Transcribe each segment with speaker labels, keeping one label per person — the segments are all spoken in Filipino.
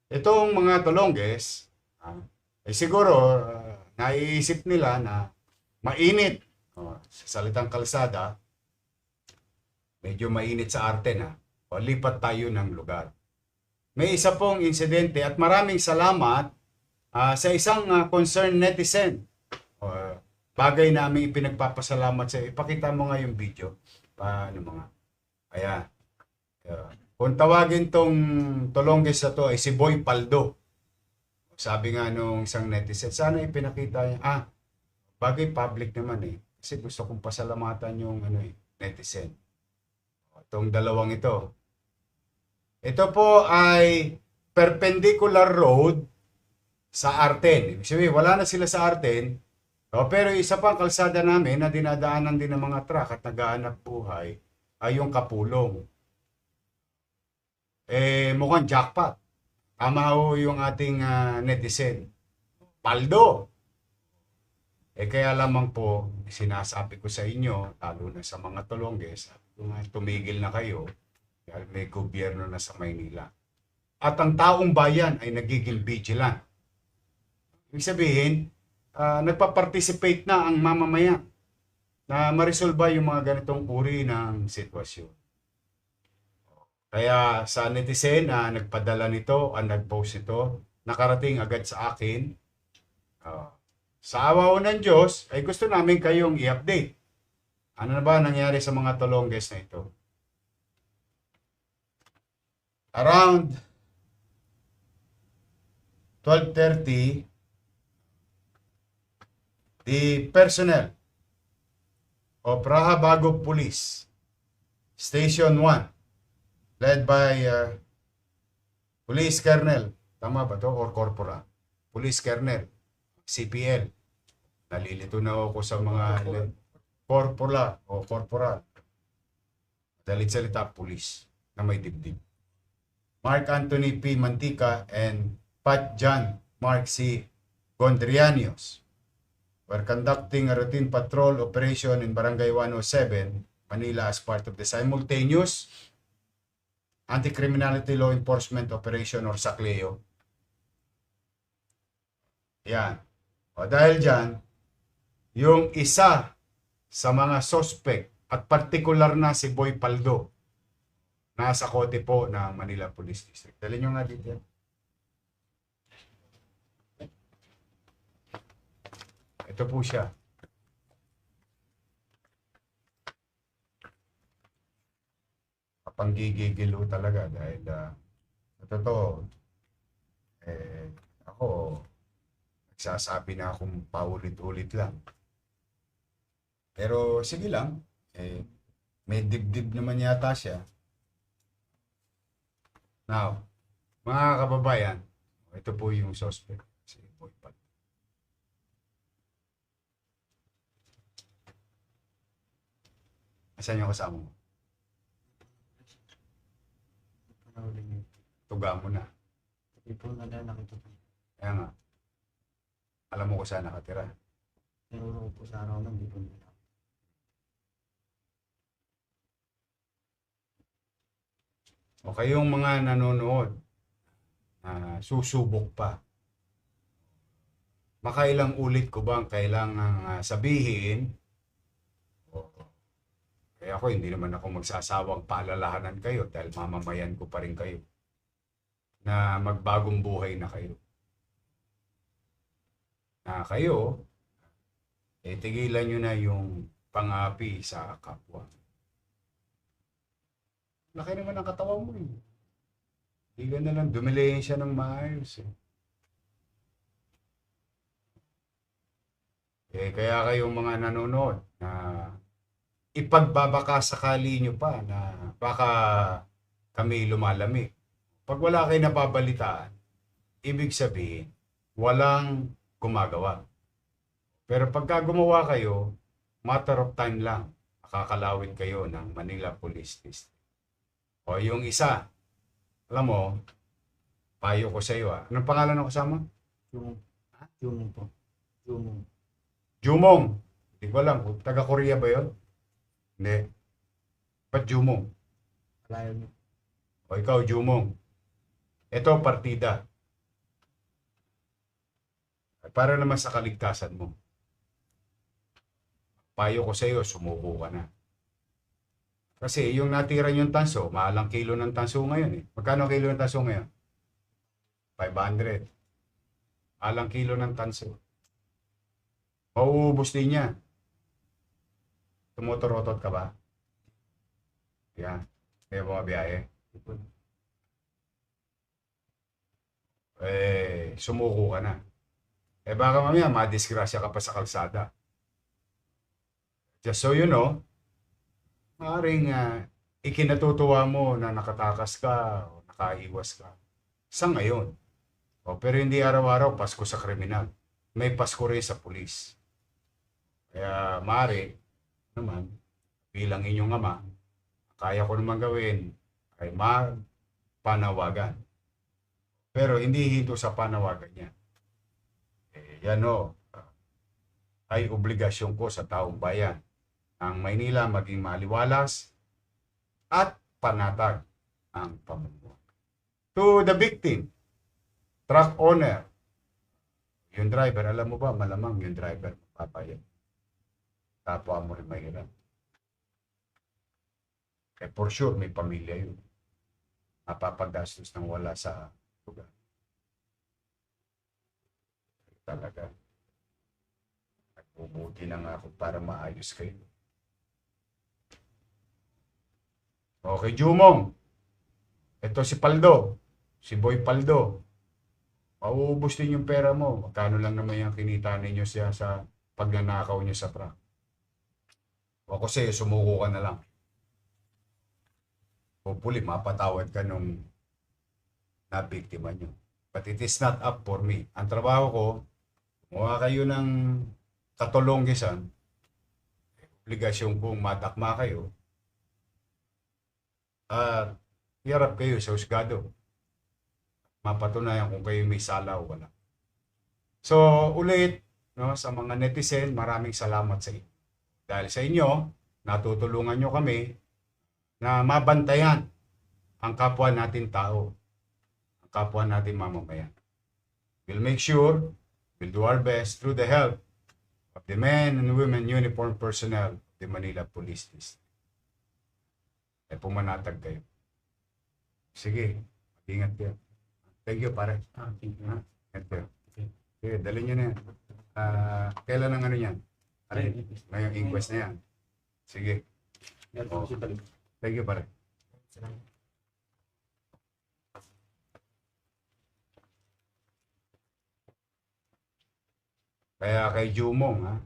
Speaker 1: Itong mga Tolongges, siguro naiisip nila na mainit. Sa salitang kalsada, medyo mainit sa arte na. O lipat tayo ng lugar. May isa pong insidente at maraming salamat sa isang concerned netizen. Uh, Bagay namin ipinagpapasalamat sa iyo. Ipakita mo nga yung video. Paano mga. Ayan. Kung tawagin tong Tolongges na to ay si Boy Paldo. Sabi nga nung isang netizen, sana ipinakita niya. Bagay public naman eh. Kasi gusto kong pasalamatan yung netizen. Itong dalawang ito. Ito po ay perpendicular road sa Arten. Ibig sabihin, wala na sila sa Arten. Pero isa pang kalsada namin na dinadaanan din ng mga truck at naghahanap buhay ay yung Kapulong. Mukhang jackpot. Tama ho yung ating netizen. Paldo! Kaya lamang po, sinasabi ko sa inyo, lalo na sa mga Tolongges, tumigil na kayo dahil may gobyerno na sa Maynila. At ang taong bayan ay nagiging vigilant. Ibig sabihin, nagpa-participate na ang mamamayan na maresolba yung mga ganitong uri ng sitwasyon. Kaya sa netizen na nagpadala nito, nag-post ito, nakarating agad sa akin. Sa awa ng Diyos, ay gusto namin kayong i-update. Ano na ba nangyari sa mga Tolongges na ito? Around 12:30, the personnel of Raha Bago Police, Station 1, led by Police Colonel, tama ba to? Or Corporal? Police Colonel, CPL. Nalilito na ako sa mga Corporal o Corporal. Dalit salita, Police na may dibdib. Mark Anthony P. Mantica and Pat John Mark C. Gondrianios were conducting a routine patrol operation in Barangay 107, Manila as part of the simultaneous Anti-Criminality Law Enforcement Operation or SACLEO. Yan. O dahil dyan, yung isa sa mga suspect at partikular na si Boy Paldo, nasa kote po ng Manila Police District. Dali nyo nga dito yan. Ito po siya. Panggigigilo talaga dahil totoo ako nagsasabi na akong paulit-ulit lang. Pero sige lang, may dibdib naman yata siya. Now, mga kababayan, ito po yung suspect, si Boy Pat. Asan yung kasama mo? Tuga mo na.
Speaker 2: Hindi po nila nakita po.
Speaker 1: Kaya nga, alam mo kung saan nakatira.
Speaker 2: Tinuro ko po sa araw na hindi po nila.
Speaker 1: O kayong mga nanonood, susubok pa. Makailang ulit ko bang kailangang sabihin? Kaya ako, hindi naman ako magsasawang paalalahanan kayo dahil mamamayan ko pa rin kayo na magbagong buhay na kayo. Na kayo, tigilan nyo na yung pang-api sa kapwa. Laki naman ang katawan mo eh. Hindi ka na lang dumilayin siya ng maayos eh. Kaya kayong mga nanonood na ipagbabaka sakali nyo pa na baka kami lumalamig. Pag wala kayo napabalitaan, ibig sabihin, walang gumagawa. Pero pagka gumawa kayo, matter of time lang, makakalawin kayo ng Manila Police District. O yung isa, alam mo, payo ko sa iyo Anong pangalan ng kasama?
Speaker 2: Jumong po. Jumong.
Speaker 1: Jumong. Hindi ko alam, taga-Korea ba yun? Hindi. Ba't Jumong?
Speaker 2: Alayo niyo.
Speaker 1: O ikaw, Jumong. Ito, partida. Para naman sa kaligtasan mo. Payo ko sa iyo, sumuko ka na. Kasi yung natira yung tanso, mahal ang kilo ng tanso ngayon eh. Magkano ang kilo ng tanso ngayon? 500. Mahal ang kilo ng tanso. Mauubos din niya. Tumutorotot ka ba? Yan. Kaya bumabiyahe. Sumuko ka na. Baka mamaya madisgrasya ka pa sa kalsada. Just so you know, maaaring ikinatutuwa mo na nakatakas ka o nakaiwas ka. Sa ngayon. Pero hindi araw-araw Pasko sa kriminal. May Pasko rin sa pulis. Kaya maaari naman, bilang inyong ama, kaya ko naman gawin ay panawagan. Pero hindi hito sa panawagan niya. Yan ay obligasyon ko sa taong bayan. Ang Maynila maging maliwalas at panatag ang pamumuhay. To the victim, truck owner, yung driver, alam mo ba, malamang yung driver papayag. Kapwa mo rin mahirap. For sure, may pamilya yun. Mapapagastos ng wala sa lugar. Talaga. Nagbubuti na nga ako para maayos kayo. Okay, Jumong. Ito si Paldo. Si Boy Paldo. Mauubos din yung pera mo. Magkano lang naman yung kinita ninyo siya sa pagnanakaw nyo sa prank. O kasi sumuko ka na lang. Hopefully, mapatawad ka nung nabiktima nyo. But it is not up for me. Ang trabaho ko, kumuha kayo ng katulonggisan, obligasyon kong madakma kayo, at hirap kayo sa husgado. Mapatunayan kung kayo may sala o wala. So, ulit, sa mga netizen, maraming salamat sa inyo. Dahil sa inyo, natutulungan nyo kami na mabantayan ang kapwa natin tao, ang kapwa natin mamamayan. We'll make sure, we'll do our best through the help of the men and women uniformed personnel of the Manila Police District. Pumanatag kayo. Sige, mag-ingat kayo. Thank you, pare.
Speaker 2: Thank you.
Speaker 1: Ingat kayo. Okay, dali nyo na yan. Kailan ang ano yan? Ngayong inquest na yan. Sige. Thank you, pare. Kaya kay Jumong,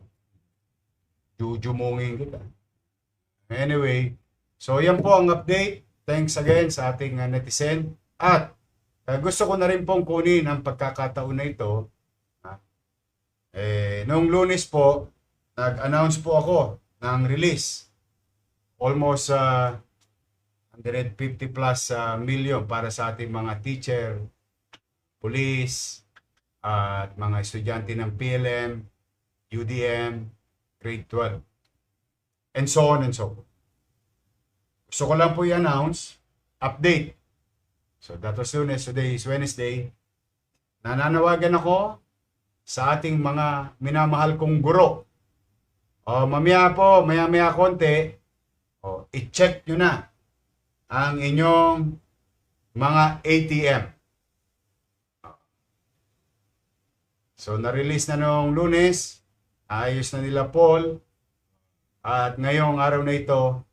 Speaker 1: Jumongin kita. Anyway, so yan po ang update. Thanks again sa ating netizen. At gusto ko na rin pong kunin ang pagkakataon na ito. Noong Lunes po, nag-announce po ako ng release. Almost 150 plus million para sa ating mga teacher, police, at mga estudyante ng PLM, UDM, grade 12, and so on and so forth. Gusto ko lang po i-announce, update. So that was Lunes, today is Wednesday. Nananawagan ako sa ating mga minamahal kong guro. Mamaya po, maya-maya konti, i-check nyo na ang inyong mga ATM. So, na-release na noong Lunes, ayos na nila Paul, at ngayong araw na ito,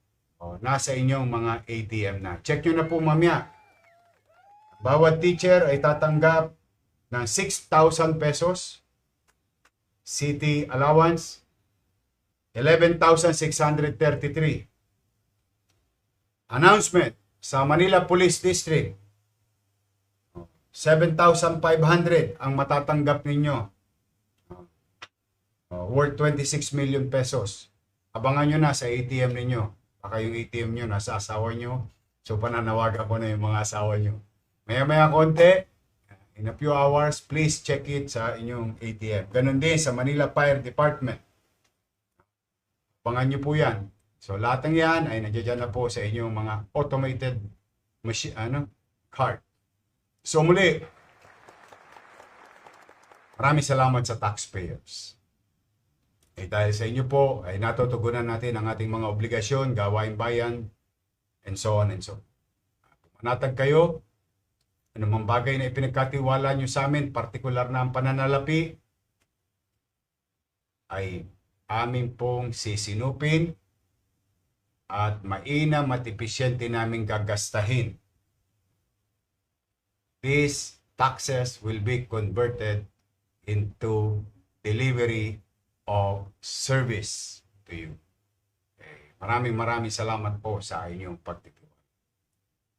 Speaker 1: nasa inyong mga ATM na. Check nyo na po mamaya. Bawat teacher ay tatanggap ng 6,000 pesos, city allowance, 11,633. Announcement sa Manila Police District, 7,500 ang matatanggap ninyo. Worth 26 million pesos. Abangan nyo na sa ATM ninyo. Baka yung ATM nyo nasa asawa nyo. So pananawagan ko na yung mga asawa nyo. Maya-maya konti, in a few hours, please check it sa inyong ATM. Ganon din sa Manila Fire Department. Abangan nyo po yan. So lahat ng yan ay nandiyan na po sa inyong mga automated machine, card. So muli, Maraming salamat sa taxpayers. Dahil sa inyo po, ay natutugunan natin ang ating mga obligasyon, gawain bayan, and so on and so on. Pumanatag kayo, anumang bagay na ipinagkatiwala nyo sa amin, partikular na ang pananalapi, ay amin pong sisinupin at mainam at episyente namin gagastahin. These taxes will be converted into delivery of service to you. Maraming salamat po sa inyong pagtitiwala.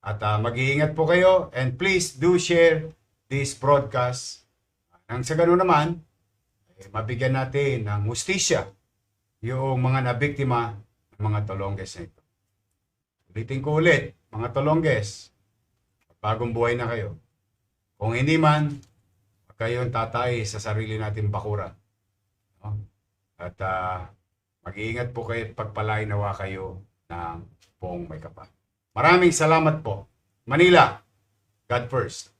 Speaker 1: At mag-iingat po kayo, and please do share this broadcast. Nang sa ganoon naman, mabigyan natin ng hustisya yung mga nabiktima ng mga Tolongges na ito. Ulitin ko ulit, mga Tolongges, bagong buhay na kayo. Kung hindi man, huwag kayong tatay sa sarili natin bakuran. No? At mag-iingat po kayo at pagpalain nawa kayo ng buong may kapal. Maraming salamat po. Manila, God first.